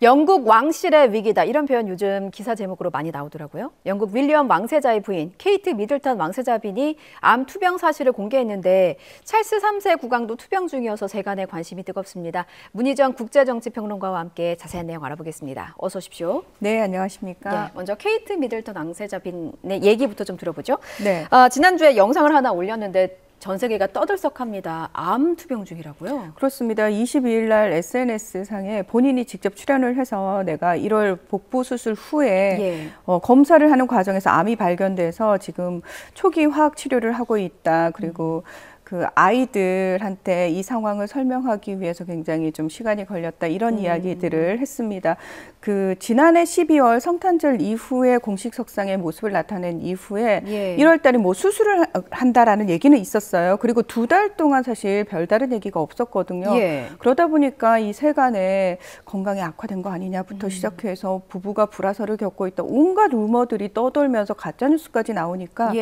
영국 왕실의 위기다 이런 표현 요즘 기사 제목으로 많이 나오더라고요. 영국 윌리엄 왕세자의 부인 케이트 미들턴 왕세자빈이 암 투병 사실을 공개했는데 찰스 3세 국왕도 투병 중이어서 세간의 관심이 뜨겁습니다. 문희정 국제정치평론가와 함께 자세한 내용 알아보겠습니다. 어서 오십시오. 네, 안녕하십니까. 네, 먼저 케이트 미들턴 왕세자빈의 얘기부터 좀 들어보죠. 네. 지난주에 영상을 하나 올렸는데 전 세계가 떠들썩합니다. 암 투병 중이라고요? 그렇습니다. 22일 날 SNS상에 본인이 직접 출연을 해서 내가 1월 복부 수술 후에 검사를 하는 과정에서 암이 발견돼서 지금 초기 화학 치료를 하고 있다. 그리고 그 아이들한테 이 상황을 설명하기 위해서 굉장히 좀 시간이 걸렸다. 이런 이야기들을 했습니다. 그 지난해 12월 성탄절 이후에 공식 석상의 모습을 나타낸 이후에 1월 달에 뭐 수술을 한다라는 얘기는 있었어요. 그리고 2달 동안 사실 별다른 얘기가 없었거든요. 그러다 보니까 이 세간에 건강이 악화된 거 아니냐부터 시작해서 부부가 불화설을 겪고 있다. 온갖 루머들이 떠돌면서 가짜뉴스까지 나오니까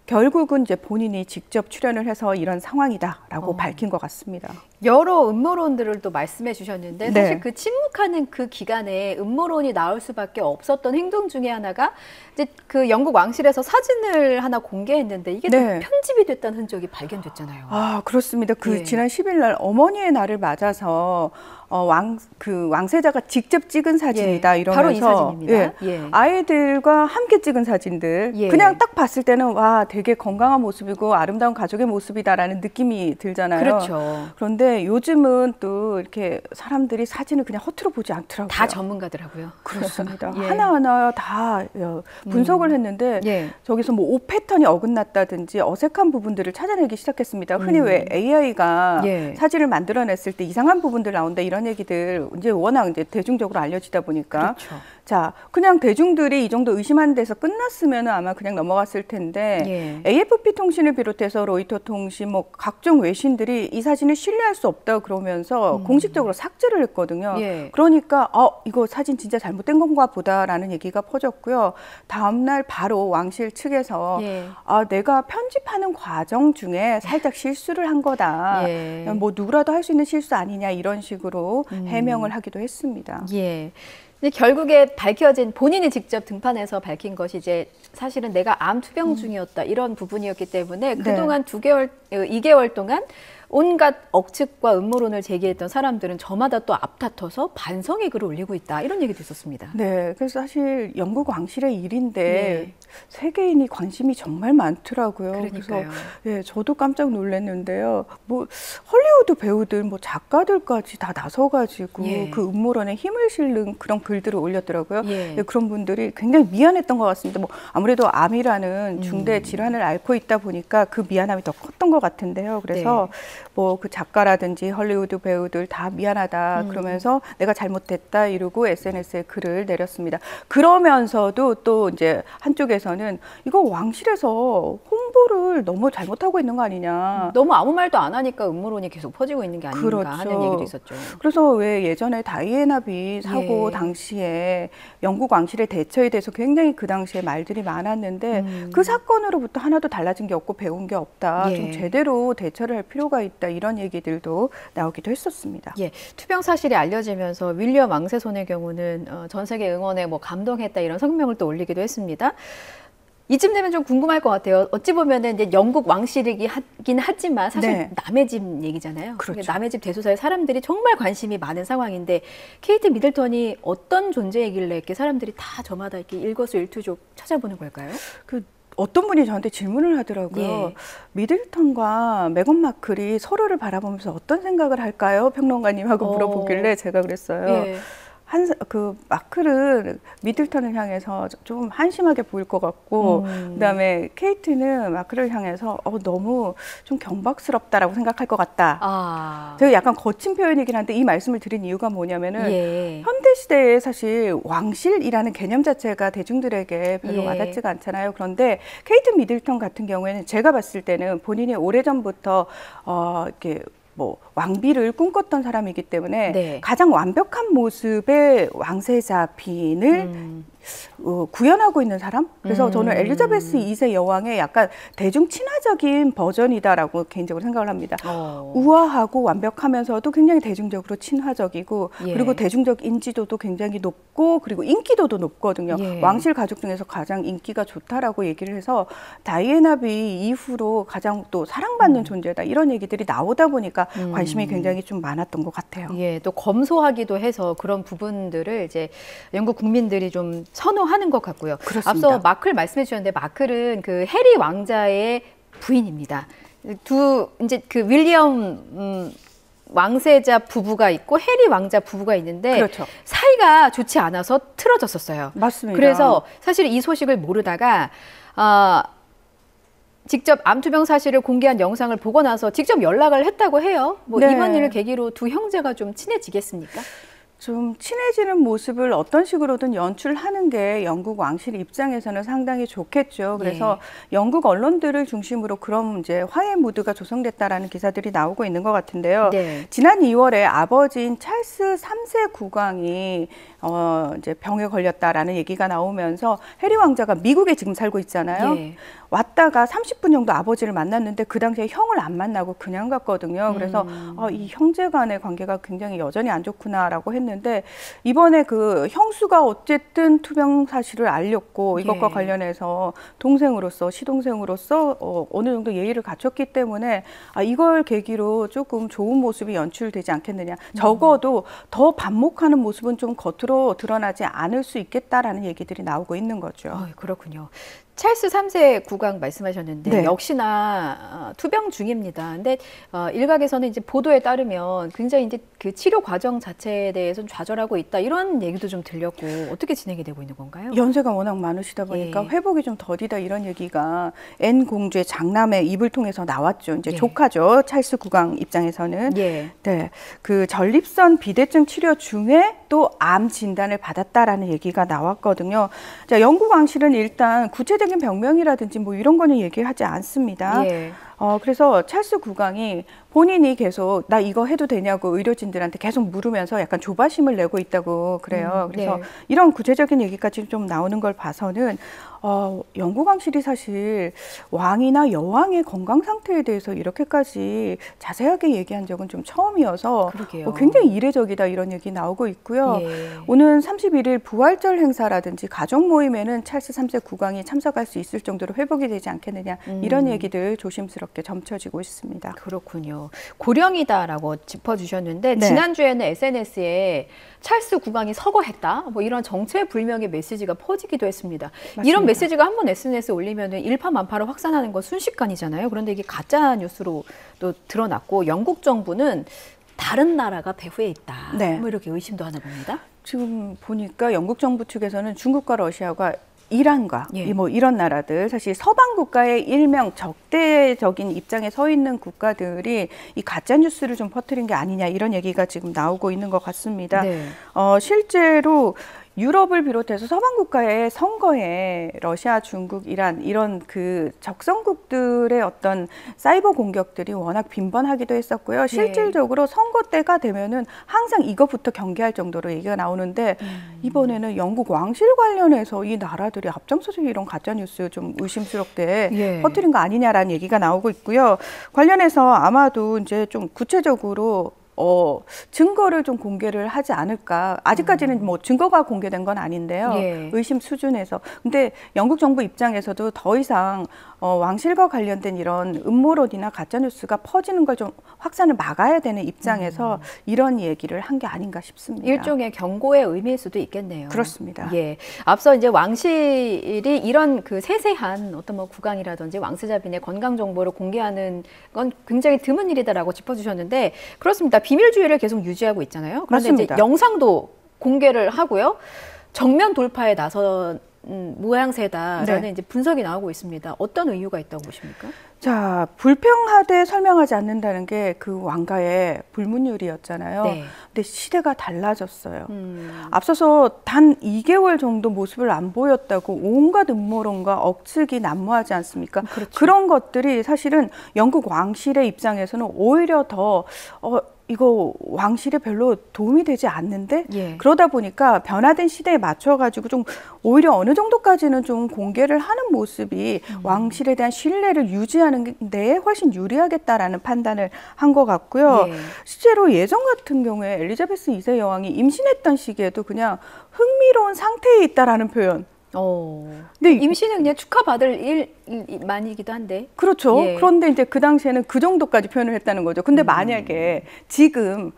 결국은 이제 본인이 직접 출연을 해서 이런 상황이다라고 밝힌 것 같습니다. 여러 음모론들을 또 말씀해 주셨는데 사실 그 침묵하는 그 기간에 음모론이 나올 수밖에 없었던 행동 중에 하나가 이제 그 영국 왕실에서 사진을 하나 공개했는데 이게 또 편집이 됐다는 흔적이 발견됐잖아요. 아, 그렇습니다. 그 지난 10일 날 어머니의 날을 맞아서 왕세자가 직접 찍은 사진이다 이러면서 바로 이 사진입니다. 아이들과 함께 찍은 사진들 그냥 딱 봤을 때는 와 되게 건강한 모습이고 아름다운 가족의 모습이다라는 느낌이 들잖아요. 그렇죠. 그런데 요즘은 또 이렇게 사람들이 사진을 그냥 허투루 보지 않더라고요. 다 전문가더라고요. 그렇습니다. 하나하나 다 분석을 했는데 저기서 뭐 옷 패턴이 어긋났다든지 어색한 부분들을 찾아내기 시작했습니다. 흔히 왜 AI가 사진을 만들어냈을 때 이상한 부분들 나온다 이런 얘기들 이제 워낙 이제 대중적으로 알려지다 보니까 자 그냥 대중들이 이 정도 의심하는 데서 끝났으면 아마 그냥 넘어갔을 텐데 AFP 통신을 비롯해서 로이터 통신 뭐 각종 외신들이 이 사진을 신뢰할 수 없다 그러면서 공식적으로 삭제를 했거든요. 그러니까 이거 사진 진짜 잘못된 건가 보다라는 얘기가 퍼졌고요. 다음 날 바로 왕실 측에서 내가 편집하는 과정 중에 살짝 실수를 한 거다. 뭐 누구라도 할 수 있는 실수 아니냐 이런 식으로 해명을 하기도 했습니다. 근데 결국에 밝혀진 본인이 직접 등판해서 밝힌 것이 이제 사실은 내가 암 투병 중이었다 이런 부분이었기 때문에 그동안 2개월 동안 온갖 억측과 음모론을 제기했던 사람들은 저마다 또 앞다퉈서 반성의 글을 올리고 있다 이런 얘기도 있었습니다. 네, 그래서 사실 영국 왕실의 일인데 세계인이 관심이 정말 많더라고요. 그러니까요. 그래서 저도 깜짝 놀랐는데요. 뭐 헐리우드 배우들, 뭐 작가들까지 다 나서가지고 그 음모론에 힘을 실는 그런 글들을 올렸더라고요. 그런 분들이 굉장히 미안했던 것 같습니다. 뭐 아무래도 암이라는 중대 질환을 앓고 있다 보니까 그 미안함이 더 컸던 것 같은데요. 그래서 뭐 그 작가라든지 헐리우드 배우들 다 미안하다 그러면서 내가 잘못했다 이러고 SNS에 글을 내렸습니다. 그러면서도 또 이제 한쪽에서는 이거 왕실에서 홍보를 너무 잘못하고 있는 거 아니냐. 너무 아무 말도 안 하니까 음모론이 계속 퍼지고 있는 게 아닌가 하는 얘기도 있었죠. 그래서 왜 예전에 다이애나비 사고 당시에 영국 왕실의 대처에 대해서 굉장히 그 당시에 말들이 많았는데 그 사건으로부터 하나도 달라진 게 없고 배운 게 없다. 좀 제대로 대처를 할 필요가 있다. 이런 얘기들도 나오기도 했었습니다. 투병 사실이 알려지면서 윌리엄 왕세손의 경우는 전 세계 응원에 뭐 감동했다 이런 성명을 또 올리기도 했습니다. 이쯤 되면 좀 궁금할 것 같아요. 어찌 보면은 이제 영국 왕실이긴 하지만 사실 남의 집 얘기잖아요. 남의 집 대소사에 사람들이 정말 관심이 많은 상황인데 케이트 미들턴이 어떤 존재이길래 이렇게 사람들이 다 저마다 이렇게 일거수일투족 찾아보는 걸까요? 어떤 분이 저한테 질문을 하더라고요. 미들턴과 메건 마클이 서로를 바라보면서 어떤 생각을 할까요? 평론가님하고 물어보길래 제가 그랬어요. 그 마클은 미들턴을 향해서 좀 한심하게 보일 것 같고 그다음에 케이트는 마클을 향해서 너무 좀 경박스럽다라고 생각할 것 같다. 제가 약간 거친 표현이긴 한데 이 말씀을 드린 이유가 뭐냐면은 현대 시대에 사실 왕실이라는 개념 자체가 대중들에게 별로 와닿지가 않잖아요. 그런데 케이트 미들턴 같은 경우에는 제가 봤을 때는 본인이 오래전부터 이렇게 뭐 왕비를 꿈꿨던 사람이기 때문에 네. 가장 완벽한 모습의 왕세자 빈을 구현하고 있는 사람? 그래서 저는 엘리자베스 2세 여왕의 약간 대중 친화적인 버전이다라고 개인적으로 생각을 합니다. 우아하고 완벽하면서도 굉장히 대중적으로 친화적이고 예. 그리고 대중적 인지도도 굉장히 높고 그리고 인기도도 높거든요. 예. 왕실 가족 중에서 가장 인기가 좋다라고 얘기를 해서 다이애나비 이후로 가장 또 사랑받는 존재다 이런 얘기들이 나오다 보니까 관심이 굉장히 좀 많았던 것 같아요. 예, 또 검소하기도 해서 그런 부분들을 이제 영국 국민들이 좀 선호하는 것 같고요. 그렇습니다. 앞서 마클 말씀해 주셨는데 마클은 그 해리 왕자의 부인입니다. 이제 그 윌리엄 왕세자 부부가 있고 해리 왕자 부부가 있는데 그렇죠. 사이가 좋지 않아서 틀어졌었어요. 맞습니다. 그래서 사실 이 소식을 모르다가 직접 암투병 사실을 공개한 영상을 보고 나서 직접 연락을 했다고 해요. 뭐 네. 이번 일을 계기로 두 형제가 좀 친해지겠습니까? 좀 친해지는 모습을 어떤 식으로든 연출하는 게 영국 왕실 입장에서는 상당히 좋겠죠. 그래서 영국 언론들을 중심으로 그런 이제 화해 무드가 조성됐다라는 기사들이 나오고 있는 것 같은데요. 네. 지난 2월에 아버지인 찰스 3세 국왕이 이제 병에 걸렸다라는 얘기가 나오면서 해리 왕자가 미국에 지금 살고 있잖아요. 예. 왔다가 30분 정도 아버지를 만났는데 그 당시에 형을 안 만나고 그냥 갔거든요. 그래서 이 형제 간의 관계가 굉장히 여전히 안 좋구나라고 했는데 이번에 그 형수가 어쨌든 투병 사실을 알렸고 이것과 예. 관련해서 동생으로서 시동생으로서 어느 정도 예의를 갖췄기 때문에 이걸 계기로 조금 좋은 모습이 연출되지 않겠느냐. 적어도 더 반목하는 모습은 좀 겉으로 드러나지 않을 수 있겠다라는 얘기들이 나오고 있는 거죠. 그렇군요. 찰스 3세 국왕 말씀하셨는데 네. 역시나 투병 중입니다. 근데 일각에서는 이제 보도에 따르면 굉장히 이제 그 치료 과정 자체에 대해서 좌절하고 있다 이런 얘기도 좀 들렸고 어떻게 진행이 되고 있는 건가요? 연세가 워낙 많으시다 보니까 예. 회복이 좀 더디다 이런 얘기가 앤 공주의 장남의 입을 통해서 나왔죠. 이제 예. 조카죠. 찰스 국왕 입장에서는. 예. 네. 그 전립선 비대증 치료 중에 또 암 진단을 받았다라는 얘기가 나왔거든요. 자, 영국 왕실은 일단 구체적인 병명이라든지 뭐 이런 거는 얘기하지 않습니다. 예. 그래서 찰스 국왕이 본인이 계속 나 이거 해도 되냐고 의료진들한테 계속 물으면서 약간 조바심을 내고 있다고 그래요. 그래서 네. 이런 구체적인 얘기까지 좀 나오는 걸 봐서는 영국 왕실이 사실 왕이나 여왕의 건강 상태에 대해서 이렇게까지 자세하게 얘기한 적은 좀 처음이어서 그러게요. 굉장히 이례적이다 이런 얘기 나오고 있고요. 예. 오는 31일 부활절 행사라든지 가족 모임에는 찰스 3세 국왕이 참석할 수 있을 정도로 회복이 되지 않겠느냐 이런 얘기들 조심스럽게 점쳐지고 있습니다. 그렇군요. 고령이다라고 짚어주셨는데 네. 지난주에는 SNS에 찰스 국왕이 서거했다 뭐 이런 정체불명의 메시지가 퍼지기도 했습니다. 맞습니다. 이런 메시지가 한번 SNS에 올리면 일파만파로 확산하는 건 순식간이잖아요. 그런데 이게 가짜 뉴스로 또 드러났고 영국 정부는 다른 나라가 배후에 있다. 네. 뭐 이렇게 의심도 하나 봅니다. 지금 보니까 영국 정부 측에서는 중국과 러시아가 이란과 예. 뭐 이런 나라들 사실 서방 국가의 일명 적대적인 입장에 서 있는 국가들이 이 가짜 뉴스를 좀 퍼뜨린 게 아니냐 이런 얘기가 지금 나오고 있는 것 같습니다. 네. 실제로 유럽을 비롯해서 서방 국가의 선거에 러시아, 중국, 이란 이런 그 적성국들의 어떤 사이버 공격들이 워낙 빈번하기도 했었고요. 실질적으로 선거 때가 되면은 항상 이것부터 경계할 정도로 얘기가 나오는데 이번에는 영국 왕실 관련해서 이 나라들이 앞장서서 이런 가짜 뉴스 좀 의심스럽게 예. 퍼뜨린 거 아니냐라는 얘기가 나오고 있고요. 관련해서 아마도 이제 좀 구체적으로 증거를 좀 공개를 하지 않을까. 아직까지는 뭐 증거가 공개된 건 아닌데요. 예. 의심 수준에서. 근데 영국 정부 입장에서도 더 이상 왕실과 관련된 이런 음모론이나 가짜뉴스가 퍼지는 걸 좀 확산을 막아야 되는 입장에서 이런 얘기를 한 게 아닌가 싶습니다. 일종의 경고의 의미일 수도 있겠네요. 그렇습니다. 예. 앞서 이제 왕실이 이런 그 세세한 어떤 뭐 국왕이라든지 왕세자빈의 건강 정보를 공개하는 건 굉장히 드문 일이다라고 짚어주셨는데 그렇습니다. 비밀주의를 계속 유지하고 있잖아요. 그런데 맞습니다. 이제 영상도 공개를 하고요. 정면 돌파에 나선 모양새다라는 네. 이제 분석이 나오고 있습니다. 어떤 이유가 있다고 보십니까? 자, 불평하되 설명하지 않는다는 게 그 왕가의 불문율이었잖아요. 네. 근데 시대가 달라졌어요. 앞서서 단 2개월 정도 모습을 안 보였다고 온갖 음모론과 억측이 난무하지 않습니까? 그렇죠. 그런 것들이 사실은 영국 왕실의 입장에서는 오히려 더 이거 왕실에 별로 도움이 되지 않는데 예. 그러다 보니까 변화된 시대에 맞춰가지고 좀 오히려 어느 정도까지는 좀 공개를 하는 모습이 왕실에 대한 신뢰를 유지하는 데 훨씬 유리하겠다라는 판단을 한 것 같고요. 예. 실제로 예전 같은 경우에 엘리자베스 2세 여왕이 임신했던 시기에도 그냥 흥미로운 상태에 있다라는 표현. 근데 임신은 그냥 축하받을 일만이기도 한데. 그렇죠. 예. 그런데 이제 그 당시에는 그 정도까지 표현을 했다는 거죠. 근데 만약에 지금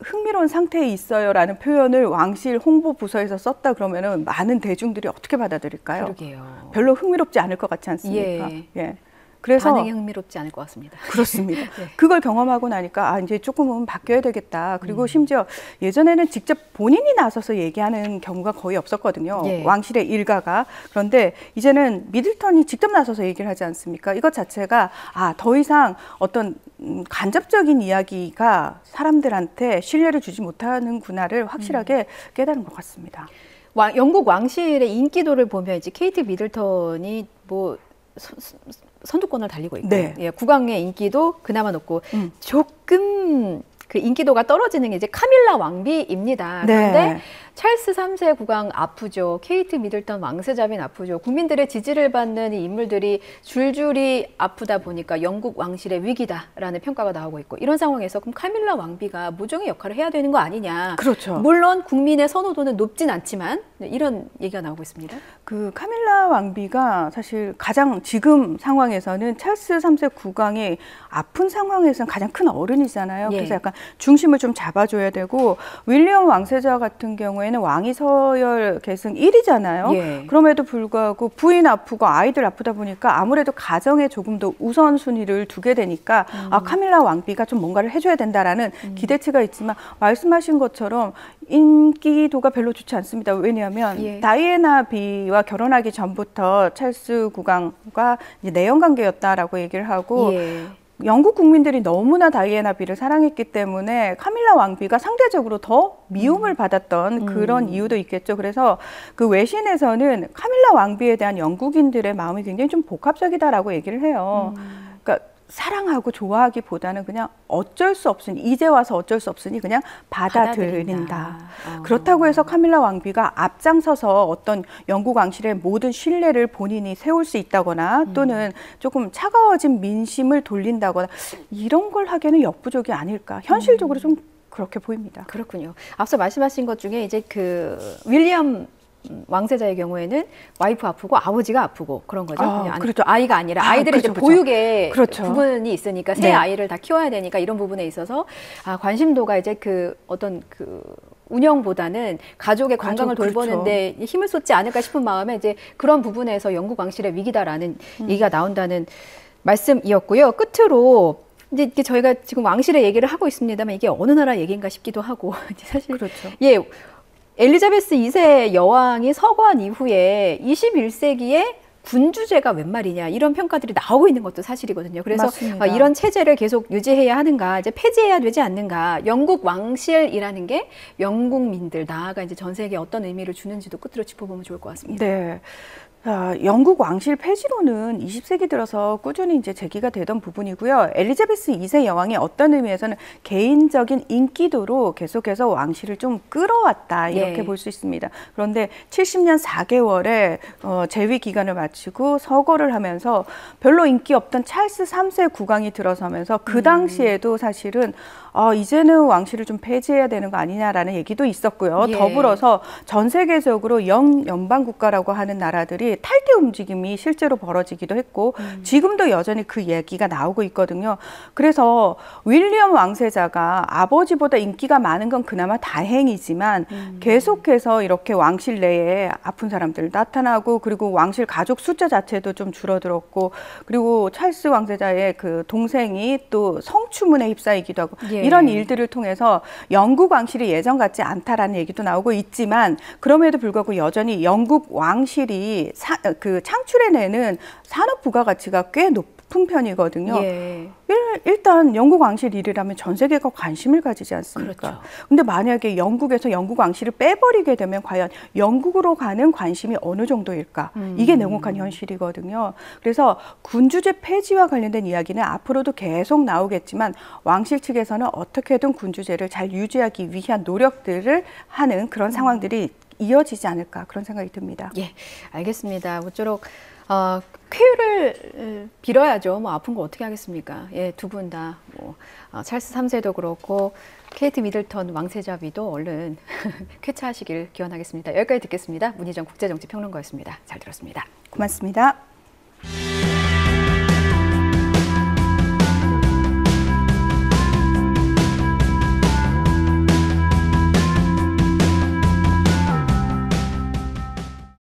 흥미로운 상태에 있어요라는 표현을 왕실 홍보 부서에서 썼다 그러면은 많은 대중들이 어떻게 받아들일까요? 그러게요. 별로 흥미롭지 않을 것 같지 않습니까? 예. 예. 그래서 반응이 흥미롭지 않을 것 같습니다. 그렇습니다. 네. 그걸 경험하고 나니까 이제 조금은 바뀌어야 되겠다. 그리고 심지어 예전에는 직접 본인이 나서서 얘기하는 경우가 거의 없었거든요. 예. 왕실의 일가가. 그런데 이제는 미들턴이 직접 나서서 얘기를 하지 않습니까? 이것 자체가 더 이상 어떤 간접적인 이야기가 사람들한테 신뢰를 주지 못하는구나를 확실하게 깨달은 것 같습니다. 영국 왕실의 인기도를 보면 이제 케이트 미들턴이 뭐 선두권을 달리고 있고 네. 예, 국왕의 인기도 그나마 높고 조금 그 인기도가 떨어지는 게 이제 카밀라 왕비입니다. 그런데 네. 찰스 3세 국왕 아프죠. 케이트 미들턴 왕세자빈 아프죠. 국민들의 지지를 받는 이 인물들이 줄줄이 아프다 보니까 영국 왕실의 위기다라는 평가가 나오고 있고 이런 상황에서 그럼 카밀라 왕비가 모종의 역할을 해야 되는 거 아니냐. 그렇죠. 물론 국민의 선호도는 높진 않지만 이런 얘기가 나오고 있습니다. 그 카밀라 왕비가 사실 가장 지금 상황에서는 찰스 3세 국왕이 아픈 상황에서는 가장 큰 어른이잖아요. 그래서 약간 중심을 좀 잡아줘야 되고 윌리엄 왕세자 같은 경우에는 왕위 서열 계승 1위잖아요. 예. 그럼에도 불구하고 부인 아프고 아이들 아프다 보니까 아무래도 가정에 조금 더 우선순위를 두게 되니까 카밀라 왕비가 좀 뭔가를 해줘야 된다라는 기대치가 있지만 말씀하신 것처럼 인기도가 별로 좋지 않습니다. 왜냐하면 예. 다이애나 비와 결혼하기 전부터 찰스 국왕과 이제 내연 관계였다라고 얘기를 하고 예. 영국 국민들이 너무나 다이애나 비를 사랑했기 때문에 카밀라 왕비가 상대적으로 더 미움을 받았던 그런 이유도 있겠죠. 그래서 그 외신에서는 카밀라 왕비에 대한 영국인들의 마음이 굉장히 좀 복합적이다라고 얘기를 해요. 그러니까 사랑하고 좋아하기보다는 그냥 어쩔 수 없으니 이제 와서 어쩔 수 없으니 그냥 받아들인다. 그렇다고 해서 카밀라 왕비가 앞장서서 어떤 영국 왕실의 모든 신뢰를 본인이 세울 수 있다거나 또는 조금 차가워진 민심을 돌린다거나 이런 걸 하기에는 역부족이 아닐까. 현실적으로 좀 그렇게 보입니다. 그렇군요. 앞서 말씀하신 것 중에 이제 그 윌리엄 왕세자의 경우에는 와이프 아프고 아버지가 아프고 그런 거죠. 그렇죠. 아이가 아니라 아이들이 그렇죠, 이제 보육의 그렇죠. 부분이 있으니까 새 네. 아이를 다 키워야 되니까 이런 부분에 있어서 관심도가 이제 그 어떤 그 운영보다는 가족의 건강을 돌보는데 그렇죠. 힘을 쏟지 않을까 싶은 마음에 이제 그런 부분에서 영국 왕실의 위기다라는 얘기가 나온다는 말씀이었고요. 끝으로 이제 저희가 지금 왕실의 얘기를 하고 있습니다만 이게 어느 나라 얘기인가 싶기도 하고 사실 그렇죠. 예. 엘리자베스 2세 여왕이 서거한 이후에 21세기에 군주제가 웬 말이냐 이런 평가들이 나오고 있는 것도 사실이거든요. 그래서 이런 체제를 계속 유지해야 하는가, 이제 폐지해야 되지 않는가. 영국 왕실이라는 게 영국민들 나아가 이제 전 세계에 어떤 의미를 주는지도 끝으로 짚어보면 좋을 것 같습니다. 네. 영국 왕실 폐지론은 20세기 들어서 꾸준히 이제 제기가 되던 부분이고요. 엘리자베스 2세 여왕이 어떤 의미에서는 개인적인 인기도로 계속해서 왕실을 좀 끌어왔다 이렇게 볼 수 있습니다. 그런데 70년 4개월에 재위 기간을 마치고 서거를 하면서 별로 인기 없던 찰스 3세 국왕이 들어서면서 그 당시에도 사실은 이제는 왕실을 좀 폐지해야 되는 거 아니냐라는 얘기도 있었고요. 더불어서 전 세계적으로 영연방 국가라고 하는 나라들이 왕실이 탈퇴 움직임이 실제로 벌어지기도 했고 지금도 여전히 그 얘기가 나오고 있거든요. 그래서 윌리엄 왕세자가 아버지보다 인기가 많은 건 그나마 다행이지만 계속해서 이렇게 왕실 내에 아픈 사람들 나타나고 그리고 왕실 가족 숫자 자체도 좀 줄어들었고 그리고 찰스 왕세자의 그 동생이 또 성추문에 휩싸이기도 하고 예. 이런 일들을 통해서 영국 왕실이 예전 같지 않다라는 얘기도 나오고 있지만 그럼에도 불구하고 여전히 영국 왕실이 그 창출해내는 산업 부가가치가 꽤 높은 편이거든요. 예. 일단 영국 왕실 일이라면 전 세계가 관심을 가지지 않습니까? 그렇죠. 근데 만약에 영국에서 영국 왕실을 빼버리게 되면 과연 영국으로 가는 관심이 어느 정도일까? 이게 냉혹한 현실이거든요. 그래서 군주제 폐지와 관련된 이야기는 앞으로도 계속 나오겠지만 왕실 측에서는 어떻게든 군주제를 잘 유지하기 위한 노력들을 하는 그런 상황들이 이어지지 않을까 그런 생각이 듭니다. 예, 알겠습니다. 모쪼록 쾌유를 빌어야죠. 뭐 아픈 거 어떻게 하겠습니까? 예, 두 분 다 뭐 찰스 3세도 그렇고 케이트 미들턴 왕세자비도 얼른 쾌차하시길 기원하겠습니다. 여기까지 듣겠습니다. 문희정 국제정치평론가였습니다. 잘 들었습니다. 고맙습니다.